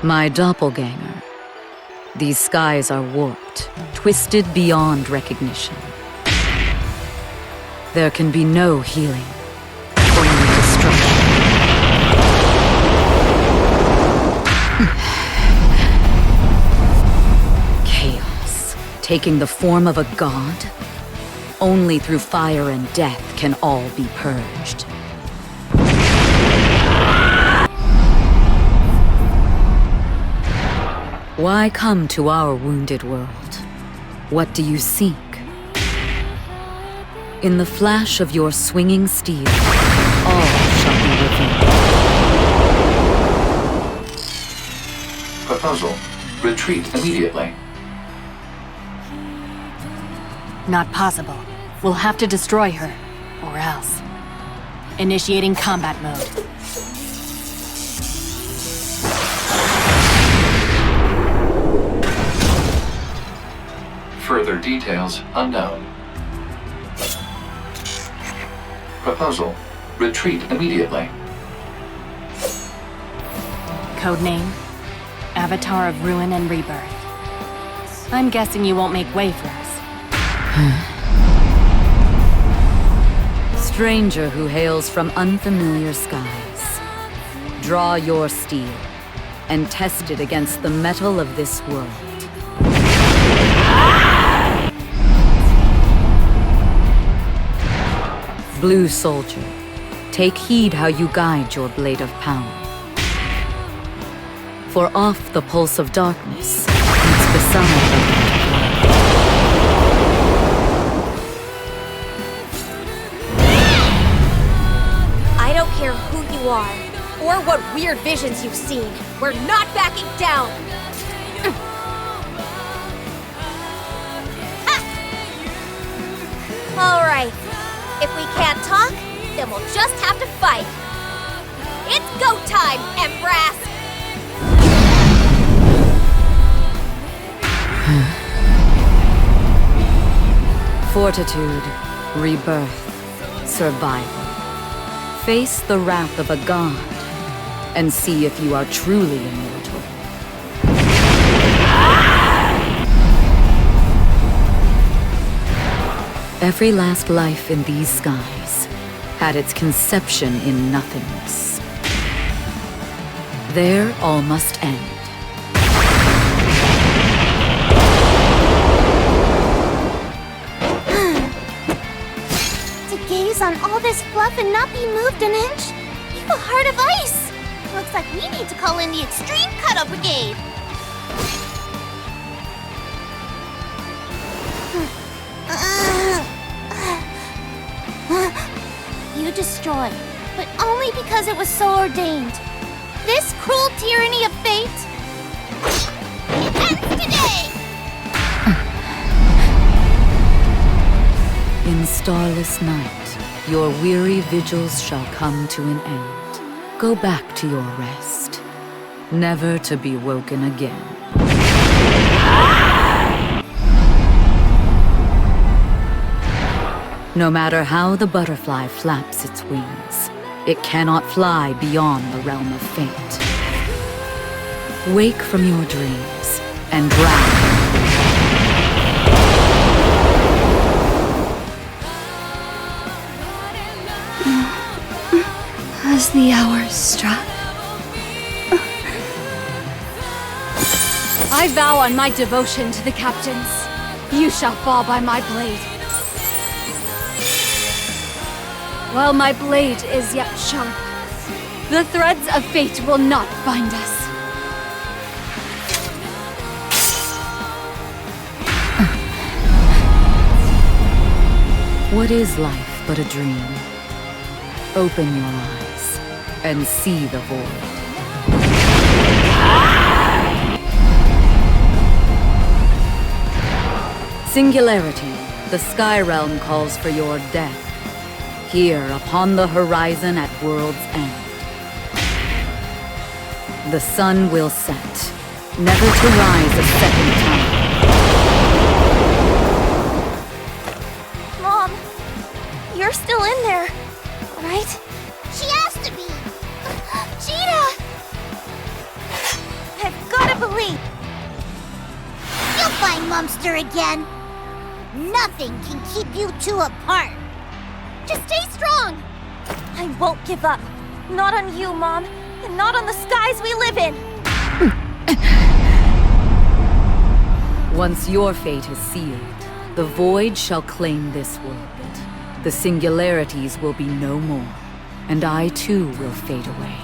My doppelganger. These skies are warped, twisted beyond recognition. There can be no healing, only destruction. Chaos, taking the form of a god? Only through fire and death can all be purged. Why come to our wounded world? What do you seek? In the flash of your swinging steel, all shall be revealed. Proposal. Retreat immediately. Not possible. We'll have to destroy her, or else. Initiating combat mode. Further details unknown. Proposal. Retreat immediately. Codename: Avatar of Ruin and Rebirth. I'm guessing you won't make way for us. Stranger who hails from unfamiliar skies. Draw your steel and test it against the metal of this world. Blue soldier, take heed how you guide your blade of power. For off the pulse of darkness beats beside the I don't care who you are, or what weird visions you've seen. We're not backing down! Alright. If we can't talk, then we'll just have to fight. It's go time, Embrass! Fortitude, rebirth, survival. Face the wrath of a god, and see if you are truly immortal. Every last life in these skies had its conception in nothingness. There all must end. To gaze on all this fluff and not be moved an inch? You have a heart of ice! Looks like we need to call in the Extreme Cutout Brigade! You destroyed, but only because it was so ordained. This cruel tyranny of fate ends today! In starless night, your weary vigils shall come to an end. Go back to your rest, never to be woken again. No matter how the butterfly flaps its wings, it cannot fly beyond the realm of fate. Wake from your dreams and drown. Has the hour struck? I vow on my devotion to the captains. You shall fall by my blade. While my blade is yet sharp, the threads of fate will not bind us. What is life but a dream? Open your eyes and see the void. Singularity, the Sky Realm calls for your death. Here upon the horizon at world's end. The sun will set, never to rise a second time. Mom, you're still in there, right? She has to be! Cheetah! I've monster again? Nothing can keep you two apart. Just stay strong! I won't give up. Not on you, Mom. And not on the skies we live in. Once your fate is sealed, the Void shall claim this world. The singularities will be no more, and I too will fade away.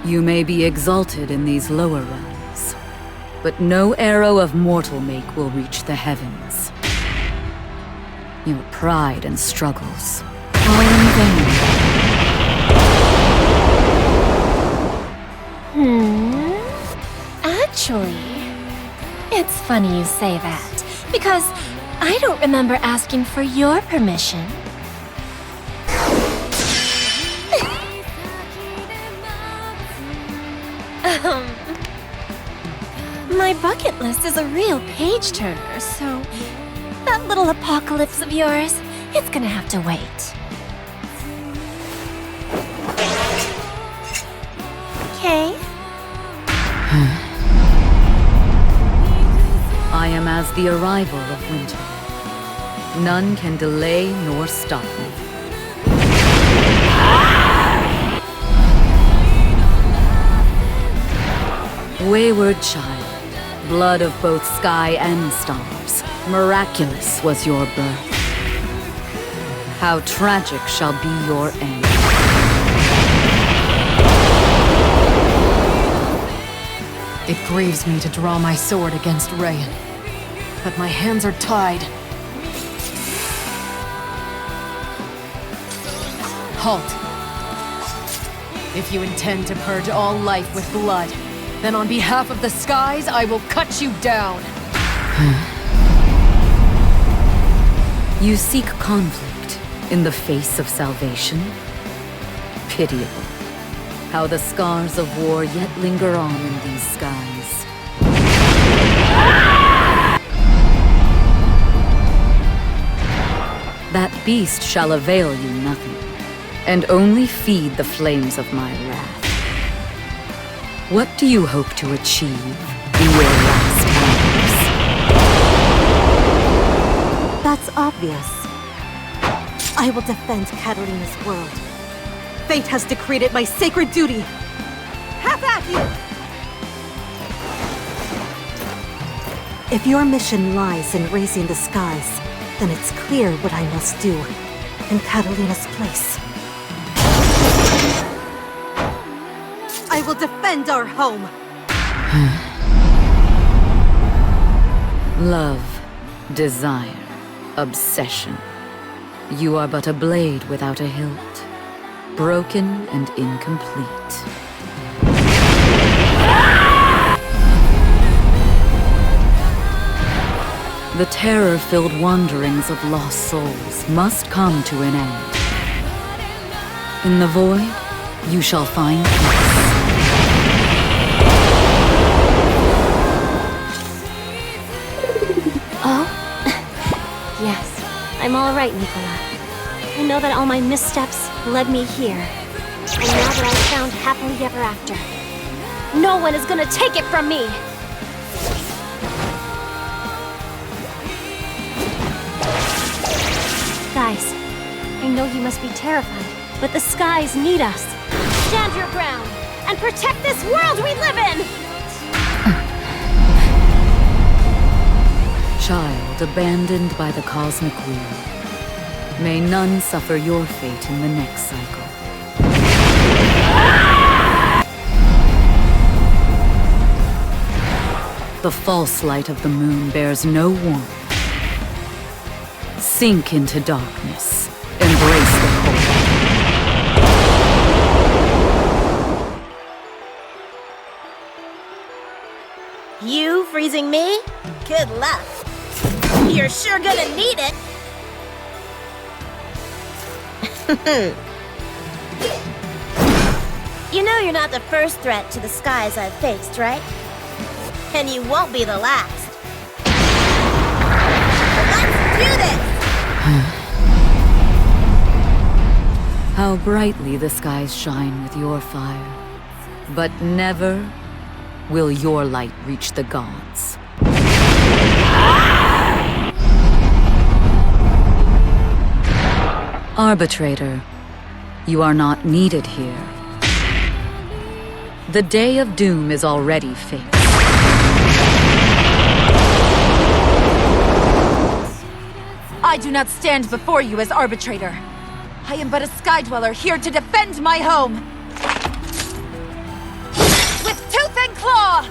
You may be exalted in these lower realms, but no arrow of mortal make will reach the heavens. Your pride and struggles, all in vain. Actually, it's funny you say that, because I don't remember asking for your permission. My bucket list is a real page-turner, so that little apocalypse of yours, it's gonna have to wait. Okay. I am as the arrival of winter. None can delay nor stop me. Wayward child, blood of both sky and stars, miraculous was your birth. How tragic shall be your end. It grieves me to draw my sword against Rayan, but my hands are tied. Halt! If you intend to purge all life with blood, then on behalf of the skies, I will cut you down! You seek conflict in the face of salvation? Pitiable. How the scars of war yet linger on in these skies. That beast shall avail you nothing, and only feed the flames of my wrath. What do you hope to achieve in your last hours? That's obvious. I will defend Catalina's world. Fate has decreed it my sacred duty. Have at you! If your mission lies in raising the skies, then it's clear what I must do in Catalina's place. I will defend our home! Love, desire, obsession. You are but a blade without a hilt, broken and incomplete. The terror-filled wanderings of lost souls must come to an end. In the void, you shall find peace. Oh? Yes, I'm all right, Nicola. I know that all my missteps led me here. And now that I've found happily ever after, no one is gonna take it from me! Guys, I know you must be terrified, but the skies need us. Stand your ground and protect this world we live in! Child abandoned by the cosmic wheel, may none suffer your fate in the next cycle. The false light of the moon bears no warmth. Sink into darkness. Embrace the cold. You freezing me? Good luck. You're sure gonna need it. You know you're not the first threat to the skies I've faced, right? And you won't be the last. Let's do this! How brightly the skies shine with your fire. But never will your light reach the gods. Arbitrator, you are not needed here. The day of doom is already fixed. I do not stand before you as arbitrator. I am but a sky dweller here to defend my home. With tooth and claw!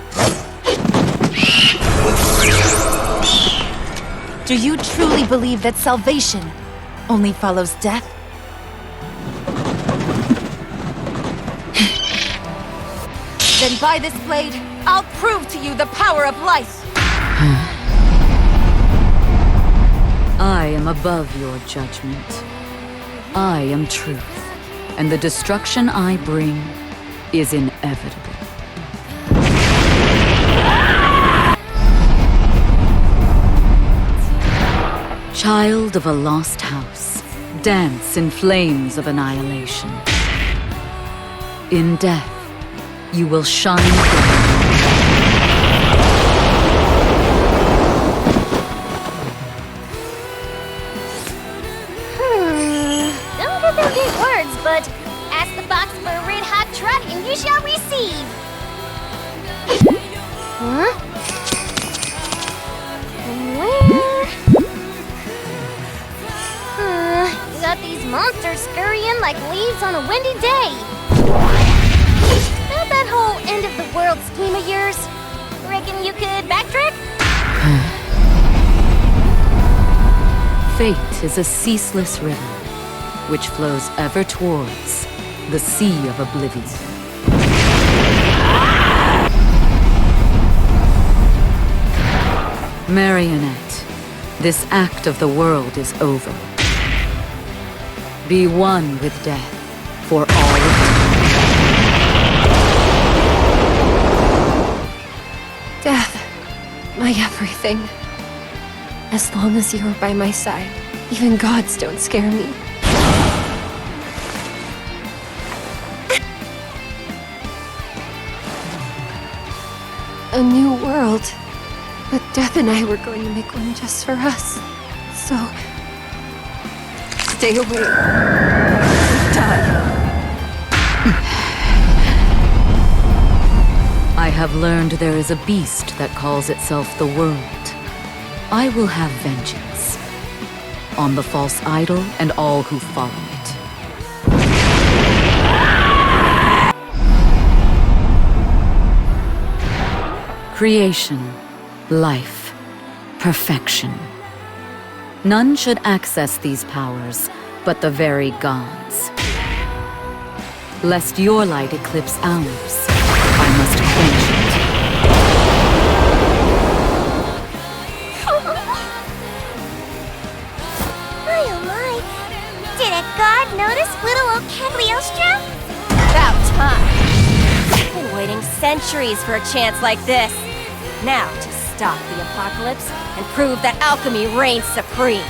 Do you truly believe that salvation only follows death? Then by this blade, I'll prove to you the power of life! I am above your judgment. I am truth, and the destruction I bring is inevitable. Child of a lost house, dance in flames of annihilation. In death, you will shine bright. Don't get their big words, but ask the box for a red hot trot and you shall receive. Huh? Where? You got these monsters scurrying like leaves on a windy day. About that whole end of the world scheme of yours, reckon you could backtrack? Fate is a ceaseless river, which flows ever towards the sea of oblivion. Marionette, this act of the world is over. Be one with death for all of time. Death, my everything. As long as you are by my side, even gods don't scare me. A new world. But Death and I were going to make one just for us. So... stay away. Die. I have learned there is a beast that calls itself the world. I will have vengeance on the false idol and all who follow it. Creation, life, perfection. None should access these powers but the very gods. Lest your light eclipse ours, I must quench it. Oh my! Did a god notice little old Cagliostro? About time. I've been waiting centuries for a chance like this. Now to stop the apocalypse and prove that alchemy reigns supreme.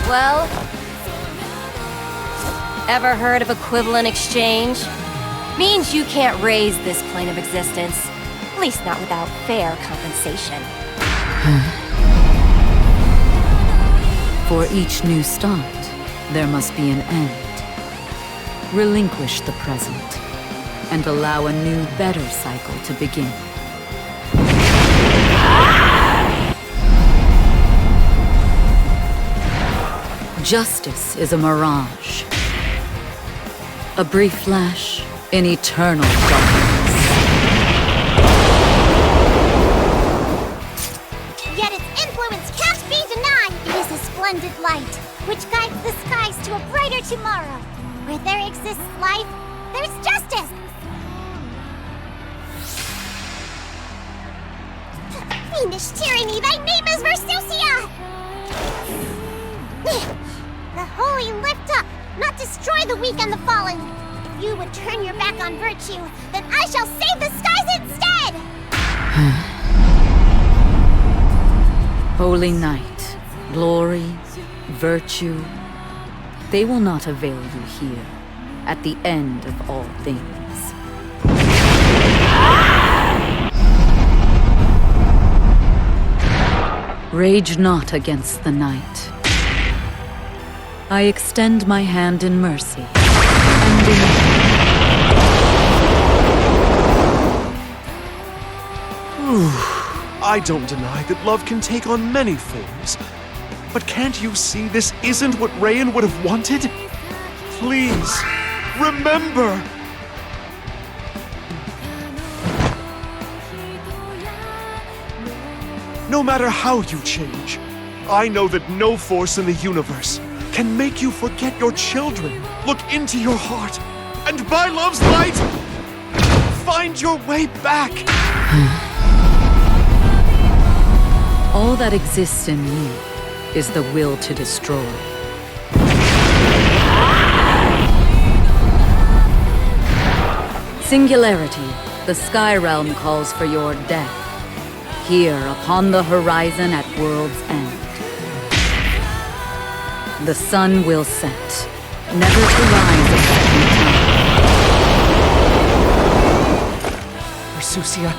Well, ever heard of equivalent exchange? Means you can't raise this plane of existence. At least not without fair compensation. For each new start, there must be an end. Relinquish the present, and allow a new, better cycle to begin. Justice is a mirage. A brief flash in eternal darkness. Yet its influence can't be denied. It is a splendid light, which guides the skies to a brighter tomorrow. Where there exists life, there's justice! Fiendish tyranny, thy name is Versusia! The holy lift up, not destroy the weak and the fallen. If you would turn your back on virtue, then I shall save the skies instead! Holy night, Glory, virtue, they will not avail you here, at the end of all things. Rage not against the night. I extend my hand in mercy, and in I don't deny that love can take on many forms. But can't you see this isn't what Rayan would have wanted? Please, remember! No matter how you change, I know that no force in the universe can make you forget your children. Look into your heart, and by love's light, find your way back! all that exists in me is the will to destroy. Singularity, the Sky Realm calls for your death. Here, upon the horizon at world's end. The sun will set, never to rise a second time. Versusia.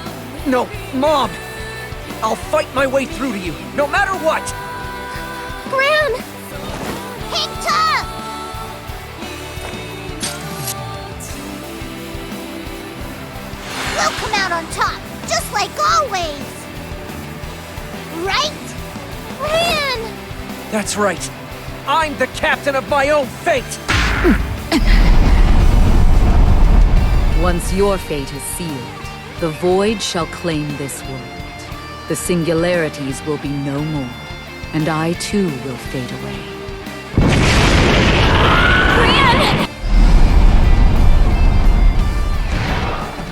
No, Mom! I'll fight my way through to you, no matter what! Gran! Hang tough! We'll come out on top, just like always! Right? Gran! That's right. I'm the captain of my own fate! Once your fate is sealed, the Void shall claim this world. The singularities will be no more, and I too will fade away. Gran!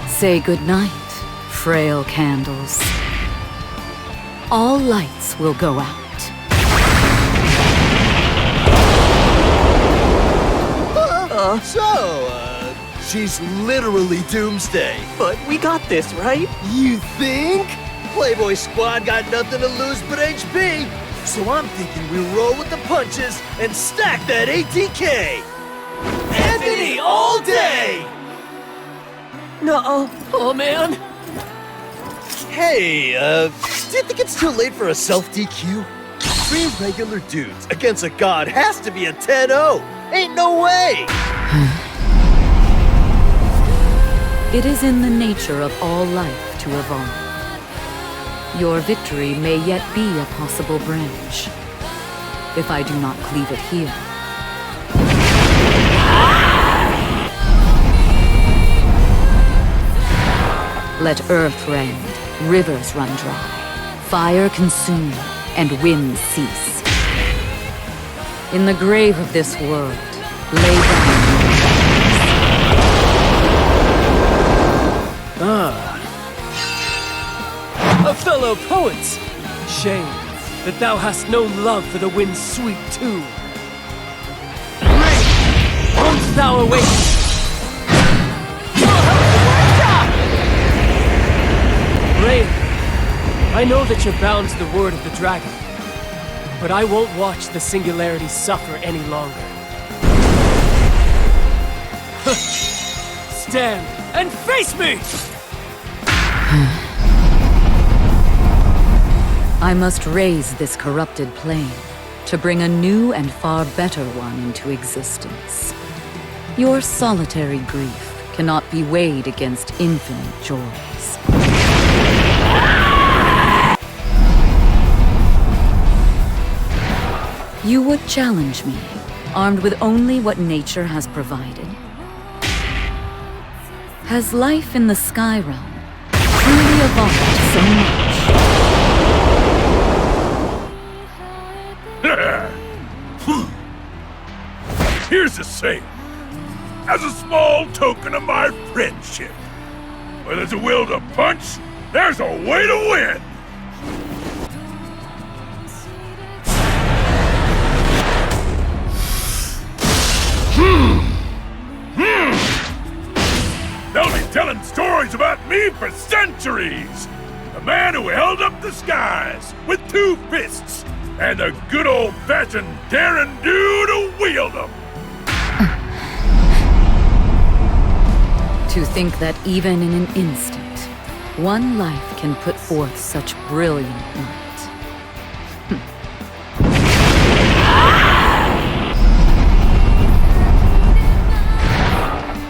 Say goodnight, frail candles. All lights will go out. She's literally Doomsday. But we got this, right? You think? Playboy Squad got nothing to lose but HP. So I'm thinking we roll with the punches and stack that ATK. Anthony all day! No. Oh, man. Hey, do you think it's too late for a self-DQ? 3 regular dudes against a god has to be a 10-0. Ain't no way! It is in the nature of all life to evolve. Your victory may yet be a possible branch, if I do not cleave it here. Let earth rend, rivers run dry, fire consume, and winds cease. In the grave of this world, lay down. A fellow poet! Shame that thou hast no love for the wind's sweet tune. Rain, won't thou awaken? Rain, I know that you're bound to the word of the dragon, but I won't watch the singularity suffer any longer. Stand and face me! I must raise this corrupted plane to bring a new and far better one into existence. Your solitary grief cannot be weighed against infinite joys. You would challenge me, armed with only what nature has provided? Has life in the Sky Realm truly evolved so much? Here's a saying. As a small token of my friendship, where there's a will to punch, there's a way to win! They'll be telling stories about me for centuries! The man who held up the skies with 2 fists and the good old-fashioned daring do to wield them. To think that even in an instant, one life can put forth such brilliant light.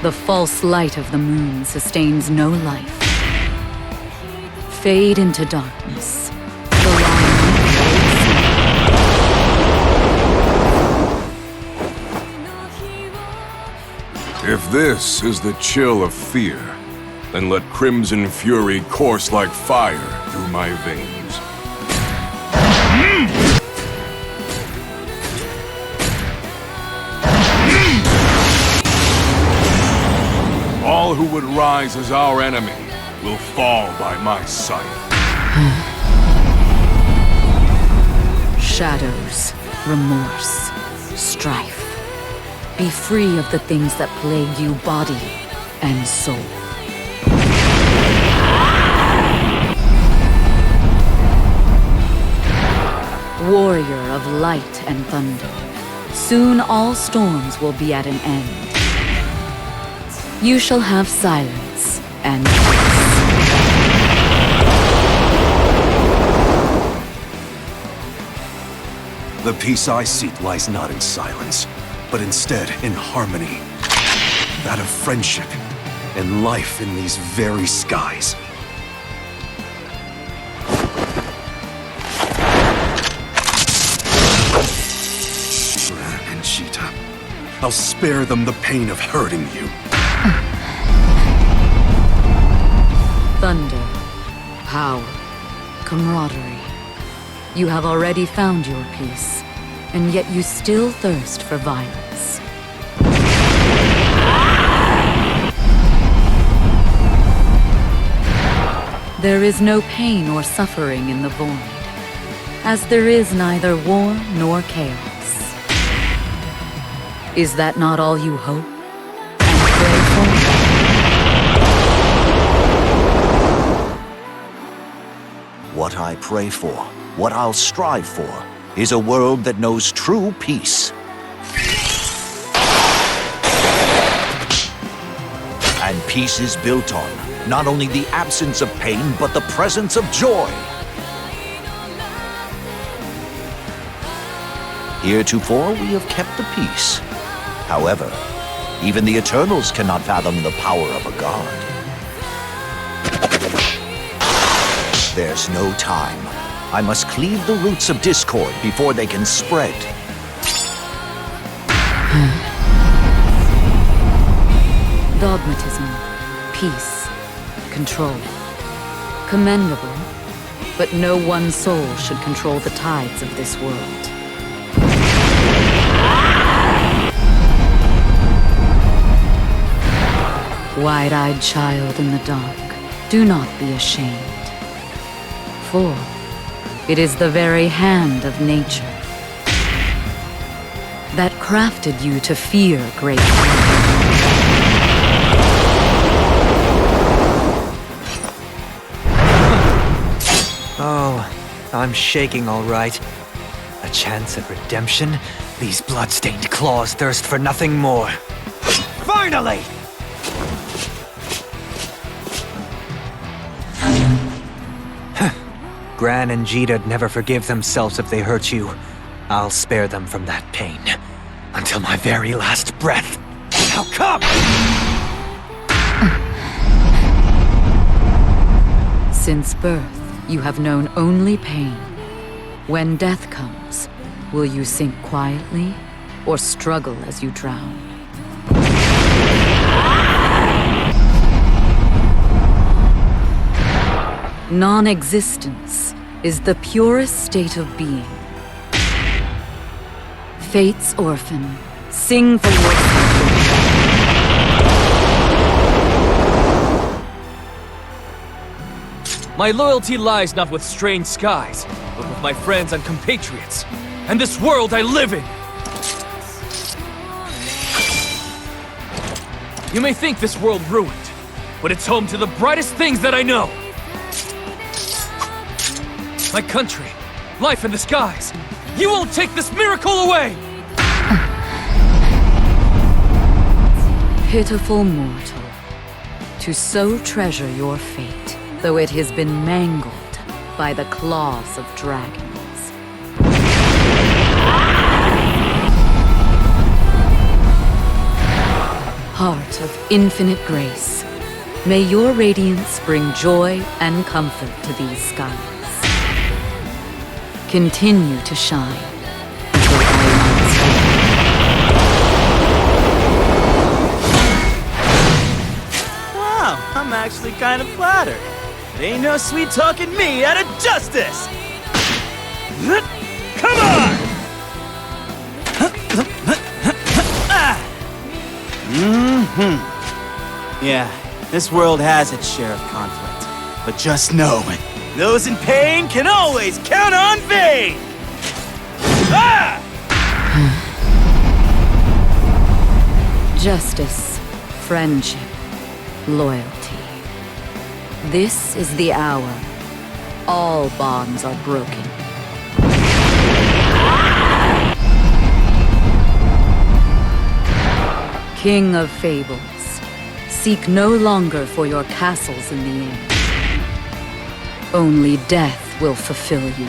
The false light of the moon sustains no life. Fade into darkness. The long If this is the chill of fear, then let crimson fury course like fire through my veins. All who would rise as our enemy will fall by my side. shadows, remorse, strife. Be free of the things that plague you body and soul. Warrior of light and thunder, soon all storms will be at an end. You shall have silence and peace. The peace I seek lies not in silence, but instead in harmony. That of friendship and life in these very skies. Gran and Cheetah, I'll spare them the pain of hurting you. Thunder, power, camaraderie. You have already found your peace, and yet you still thirst for violence. There is no pain or suffering in the void, as there is neither war nor chaos. Is that not all you hope and pray for? What I pray for, what I'll strive for, is a world that knows true peace. And peace is built on not only the absence of pain, but the presence of joy. Heretofore, we have kept the peace. However, even the Eternals cannot fathom the power of a god. There's no time. I must cleave the roots of discord before they can spread. Dogmatism, peace, control. Commendable, but no one soul should control the tides of this world. Wide-eyed child in the dark, do not be ashamed. For it is the very hand of nature that crafted you to fear great things. Oh, I'm shaking all right. A chance of redemption? These blood-stained claws thirst for nothing more. Finally! Gran and Cheetah'd never forgive themselves if they hurt you. I'll spare them from that pain. Until my very last breath. Now come! Since birth, you have known only pain. When death comes, will you sink quietly or struggle as you drown? Non-existence is the purest state of being. Fate's orphan, sing for your salvation. My loyalty lies not with strange skies, but with my friends and compatriots, and this world I live in. You may think this world ruined, but it's home to the brightest things that I know. My country, life in the skies, You won't take this miracle away! Pitiful mortal, to so treasure your fate, though it has been mangled by the claws of dragons. Heart of infinite grace, may your radiance bring joy and comfort to these skies. Continue to shine until all lights fade. Wow, I'm actually kind of flattered. It ain't no sweet talking me out of justice! Come on! Yeah, this world has its share of conflict. But just know, those in pain can always count on Vayne! Ah! Justice, friendship, loyalty. This is the hour. All bonds are broken. King of fables, seek no longer for your castles in the end. Only death will fulfill you.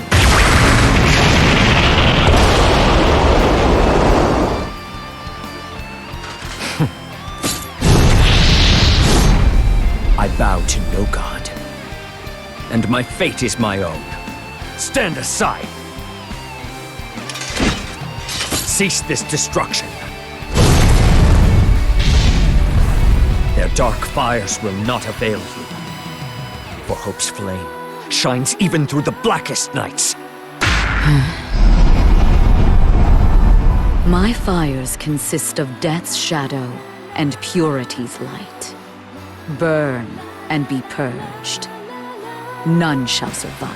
I bow to no god, and my fate is my own. Stand aside! Cease this destruction. Their dark fires will not avail you, for hope's flame shines even through the blackest nights. My fires consist of death's shadow and purity's light. Burn and be purged. None shall survive.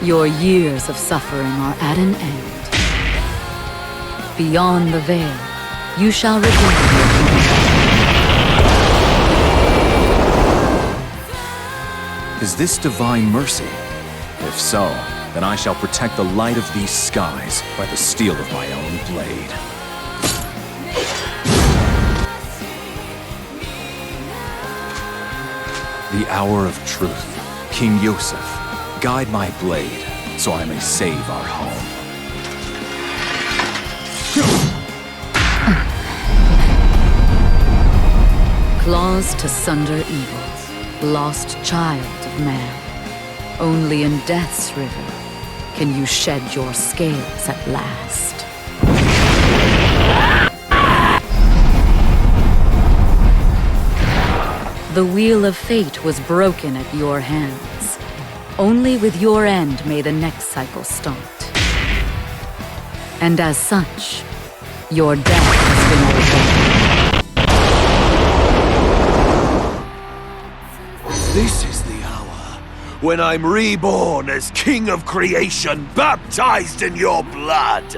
Your years of suffering are at an end. Beyond the veil, you shall regain your kingdom. Is this divine mercy? If so, then I shall protect the light of these skies by the steel of my own blade. The hour of truth. King Yosef, guide my blade, so I may save our home. Claws to sunder evil, lost child of man. Only in death's river can you shed your scales at last. The wheel of fate was broken at your hands. Only with your end may the next cycle start. And as such, your death has been ordained. This is the hour when I'm reborn as King of Creation, baptized in your blood.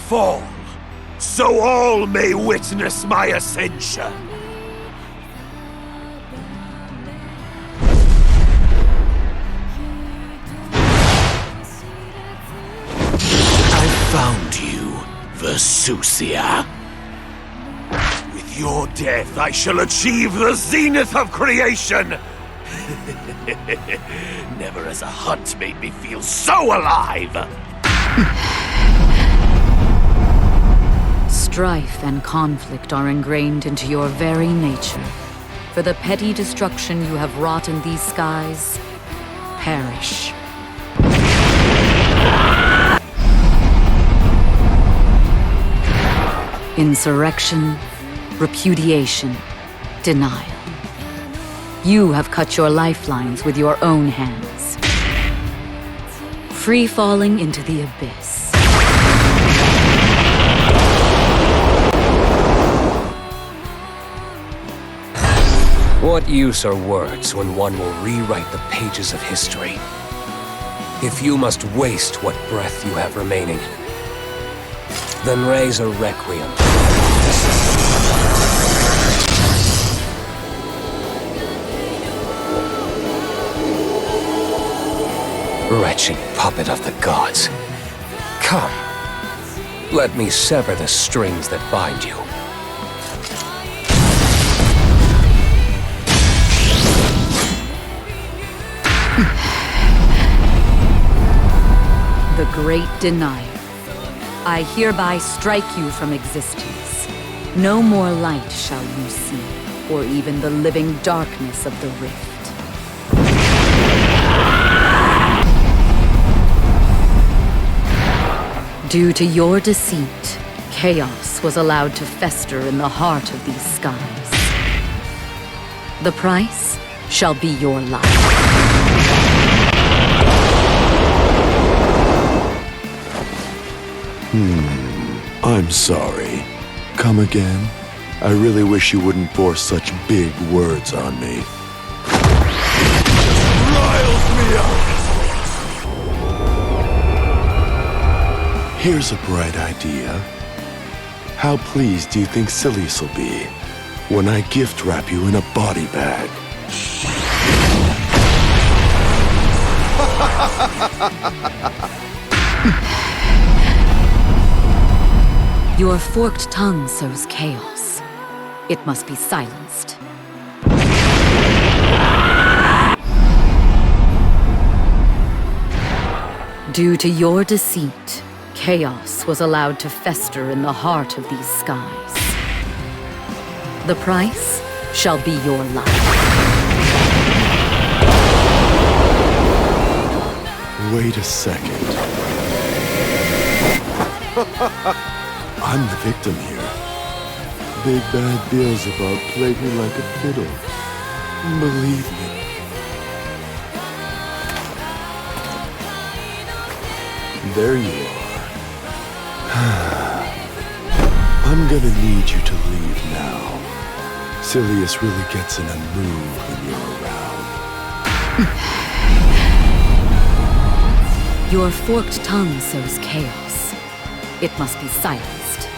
Fall, so all may witness my ascension. I found you, Versusia. With your death, I shall achieve the zenith of creation! Never has a hunt made me feel so alive! Strife and conflict are ingrained into your very nature. For the petty destruction you have wrought in these skies, perish. Insurrection, repudiation, denial. You have cut your lifelines with your own hands. Free falling into the abyss. What use are words when one will rewrite the pages of history? If you must waste what breath you have remaining, then raise a requiem. Wretched puppet of the gods. Come. Let me sever the strings that bind you. The Great Denier. I hereby strike you from existence. No more light shall you see, or even the living darkness of the rift. Due to your deceit, chaos was allowed to fester in the heart of these skies. The price shall be your life. I'm sorry. Come again? I really wish you wouldn't pour such big words on me. Riles me up! Here's a bright idea. How pleased do you think Silius will be when I gift wrap you in a body bag? Your forked tongue sows chaos. It must be silenced. Due to your deceit, chaos was allowed to fester in the heart of these skies. The price shall be your life. Wait a second. I'm the victim here. Big bad Beelzebub played me like a fiddle. Believe me. There you are. I'm gonna need you to leave now. Silius really gets in a mood when you're around. Your forked tongue sows chaos. It must be silenced.